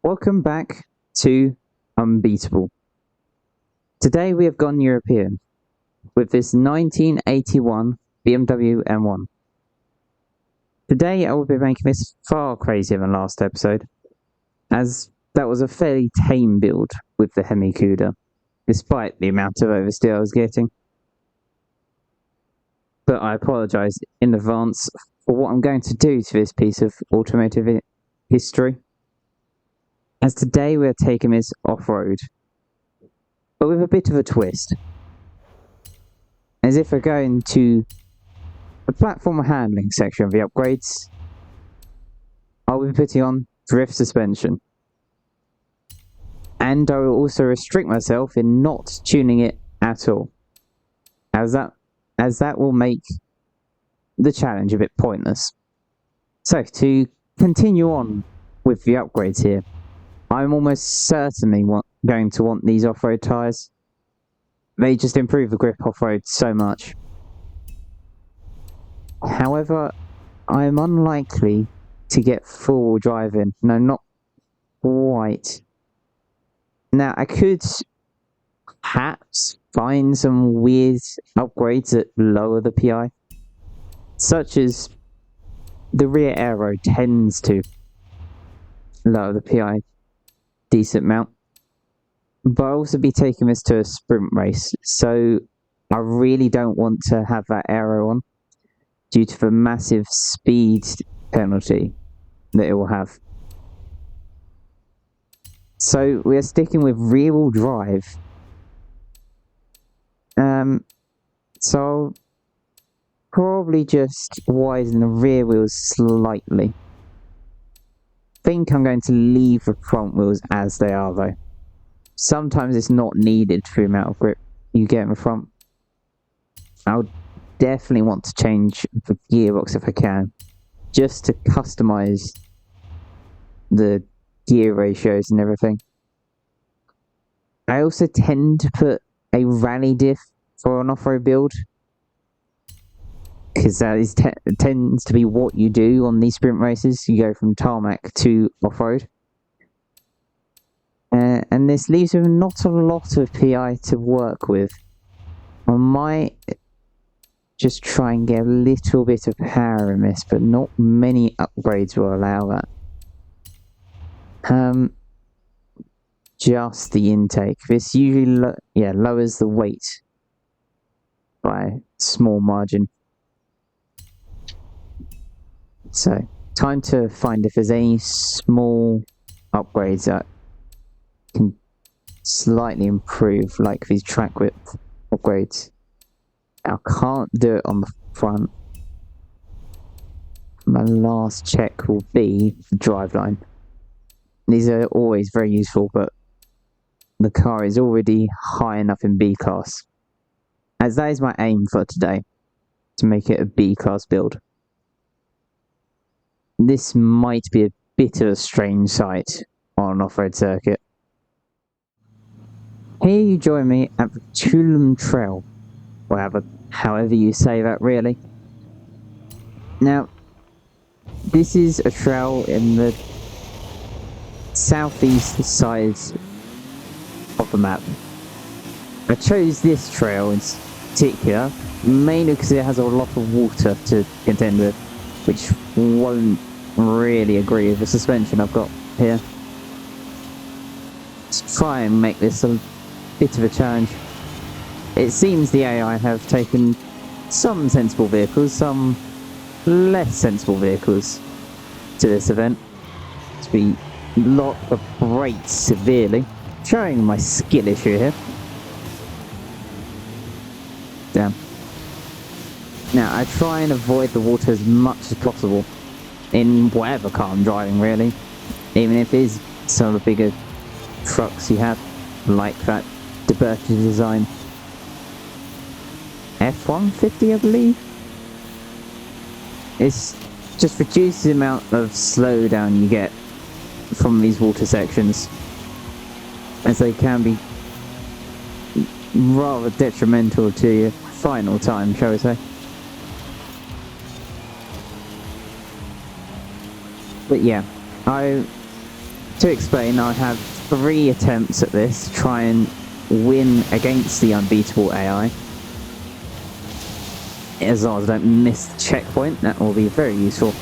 Welcome back to Unbeatable. Today we have gone European with this 1981 BMW M1. Today I will be making this far crazier than last episode, as that was a fairly tame build with the Hemi Cuda, despite the amount of oversteer I was getting. But I apologise in advance for what I'm going to do to this piece of automotive history, as today we are taking this off-road, but with a bit of a twist. As if we're going to the platform handling section of the upgrades, I'll be putting on drift suspension. And I will also restrict myself in not tuning it at all, as that will make the challenge a bit pointless. So, to continue on with the upgrades here, I'm almost certainly going to want these off-road tyres. They just improve the grip off-road so much. However, I'm unlikely to get full driving. No, not quite. Now, I could perhaps find some weird upgrades that lower the PI, such as the rear aero tends to lower the PI decent amount, but I'll also be taking this to a sprint race, so I really don't want to have that aero on due to the massive speed penalty that it will have. So we are sticking with rear-wheel drive. So I'll probably just widen the rear wheels slightly. Think I'm going to leave the front wheels as they are though. Sometimes it's not needed for the amount of grip you get in the front. I'll definitely want to change the gearbox if I can, just to customize the gear ratios and everything. I also tend to put a rally diff for an off-road build, because that tends to be what you do on these sprint races. You go from tarmac to off-road. And this leaves with not a lot of PI to work with. I might just try and get a little bit of power in this, but not many upgrades will allow that. Just the intake. This usually lowers the weight by a small margin. So, time to find if there's any small upgrades that can slightly improve, like these track width upgrades. I can't do it on the front. My last check will be the driveline. These are always very useful, but the car is already high enough in B class, as that is my aim for today, to make it a B class build. This might be a bit of a strange sight on an off-road circuit. Here you join me at the Tulum Trail, however you say that really. Now, this is a trail in the southeast side of the map. I chose this trail in particular, mainly because it has a lot of water to contend with, which won't really agree with the suspension I've got here. Let's try and make this a bit of a challenge. It seems the AI have taken some sensible vehicles, some less sensible vehicles to this event, to be lock the brakes severely, showing my skill issue here. Damn. Now I try and avoid the water as much as possible in whatever car I'm driving, really, even if it is some of the bigger trucks you have, like that Liberty design F-150, I believe. It's just reduces the amount of slowdown you get from these water sections, as they can be rather detrimental to your final time, shall we say. But yeah, I to explain, I have 3 attempts at this to try and win against the Unbeatable AI. As long as I don't miss the checkpoint, that will be very useful.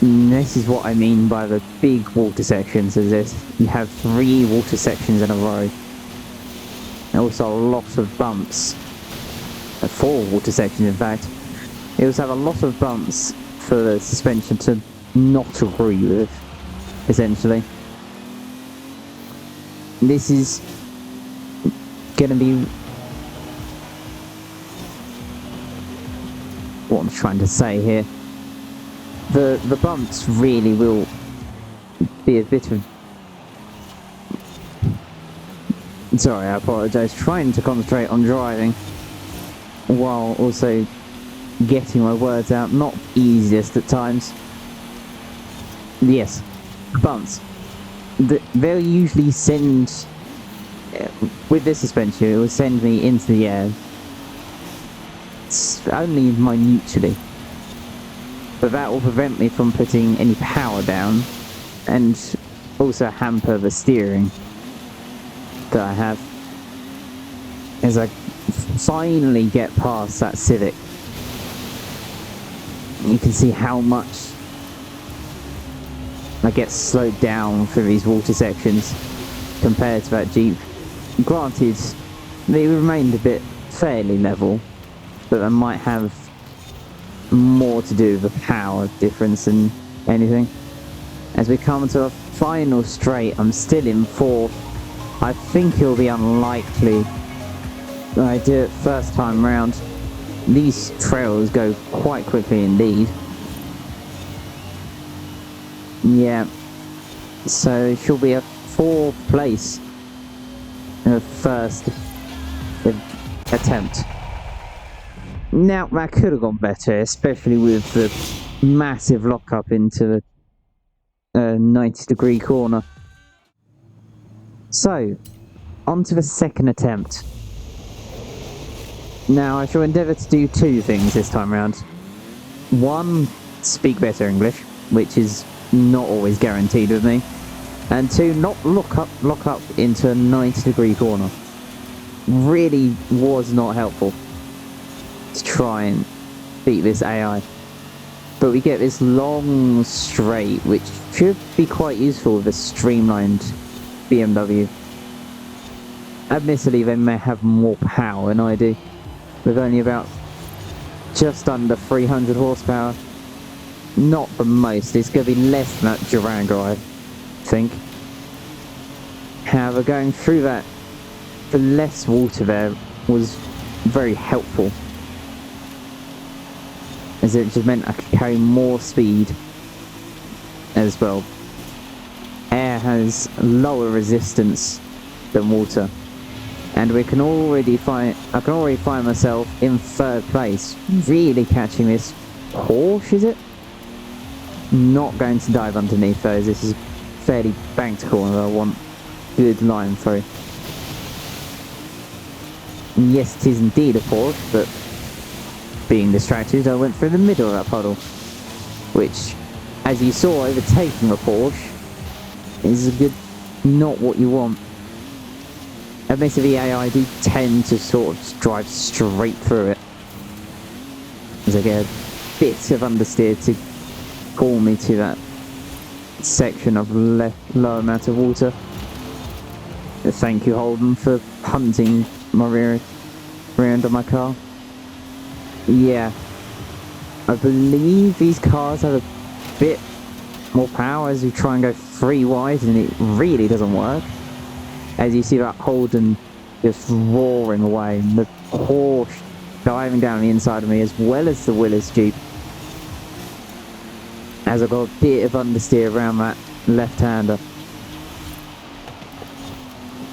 And this is what I mean by the big water sections, is this. You have 3 water sections in a row. And also a lot of bumps. 4 water sections, in fact. You also have a lot of bumps for the suspension to not agree with, essentially. This is gonna be what I'm trying to say here. The bumps really will be a bit of... Sorry, I apologise. Trying to concentrate on driving while also getting my words out. Not easiest at times. Yes, bumps. They'll usually send... with this suspension, it will send me into the air. It's only minutely. But that will prevent me from putting any power down, and also hamper the steering that I have. As I finally get past that Civic, you can see how much I get slowed down for these water sections compared to that Jeep. Granted, they remained a bit fairly level, but I might have more to do with the power difference than anything. As we come to a final straight, I'm still in 4th. I think it'll be unlikely when I do it first time round. These trails go quite quickly indeed. Yeah, so it should be a 4th place in the first attempt. Now, that could have gone better, especially with the massive lock-up into the 90-degree corner. So, on to the second attempt. Now, I shall endeavour to do 2 things this time around. 1, speak better English, which is not always guaranteed with me. And 2, not lock up into a 90-degree corner. Really was not helpful to try and beat this AI. But we get this long straight, which should be quite useful with a streamlined BMW. Admittedly, they may have more power than I do, with only about just under 300 horsepower. Not the most, it's going to be less than that Durango, I think. However, going through that, the less water there was very helpful, as it just meant I could carry more speed as well. Air has lower resistance than water, and I can already find myself in 3rd place, really catching this Porsche, is it? Not going to dive underneath those. This is fairly banked corner. I want good line through. And yes, it is indeed a Porsche, but being distracted, I went through the middle of that puddle, which, as you saw, overtaking a Porsche is a good, not what you want. Admittedly, the AI do tend to sort of drive straight through it, as I get a bit of understeer to pull me to that section of low amount of water. Thank you, Holden, for hunting my rear end of my car. Yeah, I believe these cars have a bit more power as you try and go 3 wide, and it really doesn't work. As you see that Holden just roaring away, and the Porsche diving down the inside of me, as well as the Willis Jeep. As I got a bit of understeer around that left-hander.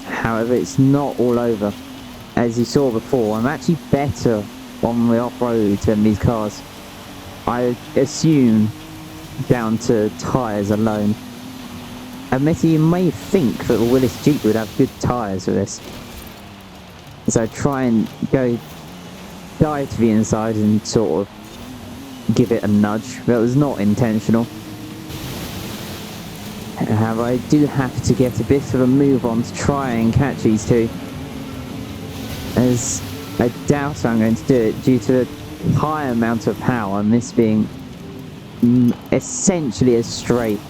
However, it's not all over. As you saw before, I'm actually better on the off-road than these cars. I assume down to tyres alone. Admittedly, you may think that the Willis Jeep would have good tyres for this. So I try and go dive to the inside and sort of give it a nudge. That was not intentional. However, I do have to get a bit of a move on to try and catch these two, as I doubt I'm going to do it due to the high amount of power and this being essentially a straight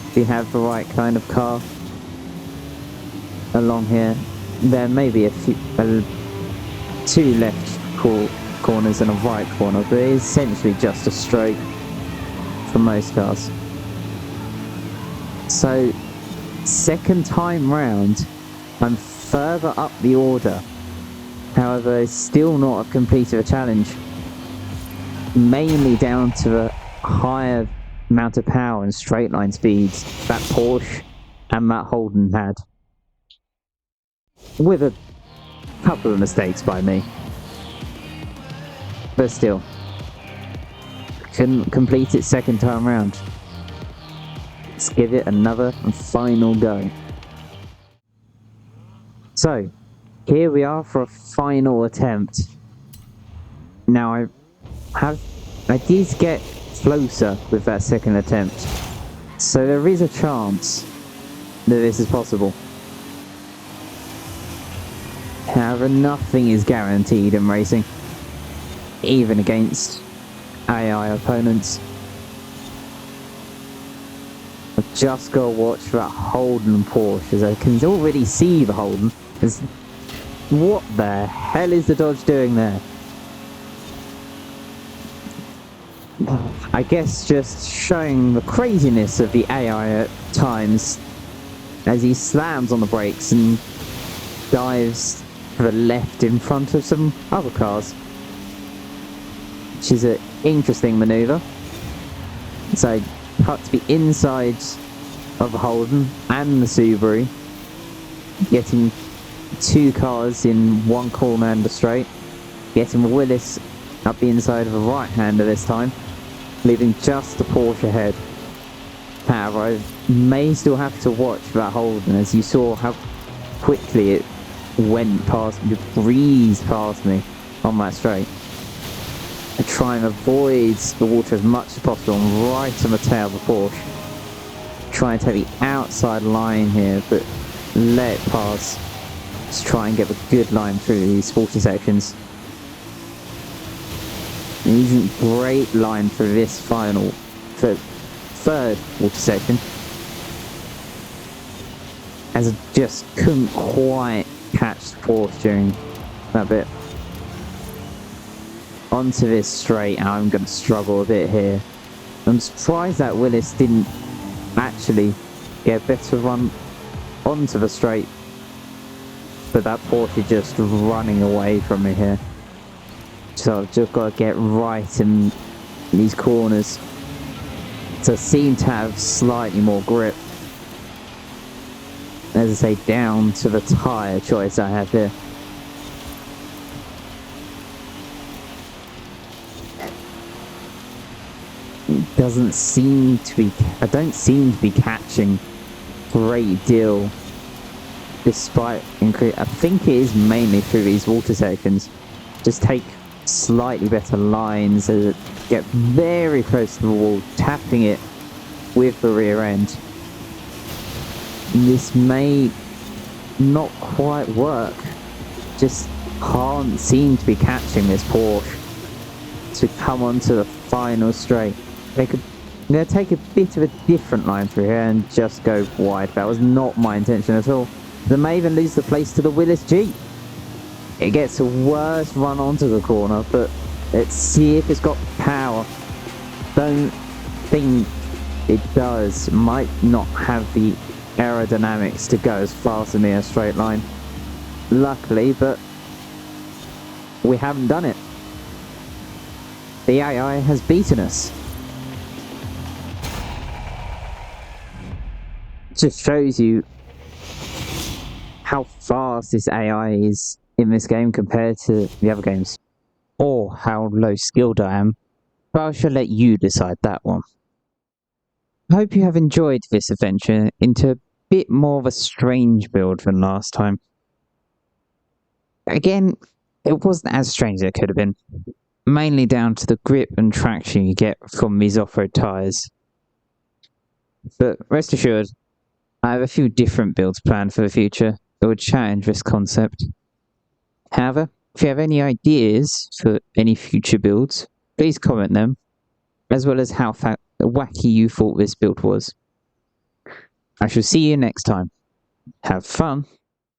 if you have the right kind of car along here. There may be a few, two left corners and a right corner, but it is essentially just a straight for most cars. So, second time round, I'm further up the order. However, it's still not a completed a challenge. Mainly down to the higher amount of power and straight line speeds that Porsche and that Holden had. With a couple of mistakes by me. But still, couldn't complete it second time round. Let's give it another and final go. So, here we are for a final attempt. Now, I did get closer with that second attempt, so there is a chance that this is possible. However, nothing is guaranteed in racing, even against AI opponents. I've just got to watch for that Holden Porsche, as I can already see the Holden. What the hell is the Dodge doing there? I guess just showing the craziness of the AI at times, as he slams on the brakes and dives to the left in front of some other cars, which is an interesting manoeuvre. So cut to the inside of the Holden and the Subaru, getting two cars in one corner and a straight, getting Willis up the inside of the right hander this time, leaving just the Porsche ahead. However, I may still have to watch that Holden, as you saw how quickly it went past me, breezed past me on that straight. I try and avoid the water as much as possible. I'm right on the tail of the Porsche. Try and take the outside line here, but let it pass. Just try and get a good line through these sporty sections. It isn't a great line for this third water section, as I just couldn't quite catch the Porsche during that bit. Onto this straight, and I'm going to struggle a bit here. I'm surprised that Willis didn't actually get a better run onto the straight, but that Porsche just running away from me here. So I've just got to get right in these corners to seem to have slightly more grip. As I say, down to the tyre choice I have here. It doesn't seem to be, I don't seem to be catching a great deal, despite I think it is mainly through these water sections. Just take slightly better lines as it get very close to the wall, tapping it with the rear end. This may not quite work. Just can't seem to be catching this Porsche to come onto the final straight. I'm going to take a bit of a different line through here and just go wide. That was not my intention at all. They may even lose the place to the Willis Jeep. It gets a worse run onto the corner, but let's see if it's got power. Don't think it does. Might not have the aerodynamics to go as fast in a straight line. Luckily, but we haven't done it. The AI has beaten us. Just shows you how fast this AI is in this game compared to the other games, or how low skilled I am, but I shall let you decide that one. I hope you have enjoyed this adventure into a bit more of a strange build than last time. Again, it wasn't as strange as it could have been, mainly down to the grip and traction you get from these off-road tyres. But rest assured, I have a few different builds planned for the future that would challenge this concept. However, if you have any ideas for any future builds, please comment them, as well as how wacky you thought this build was. I shall see you next time. Have fun!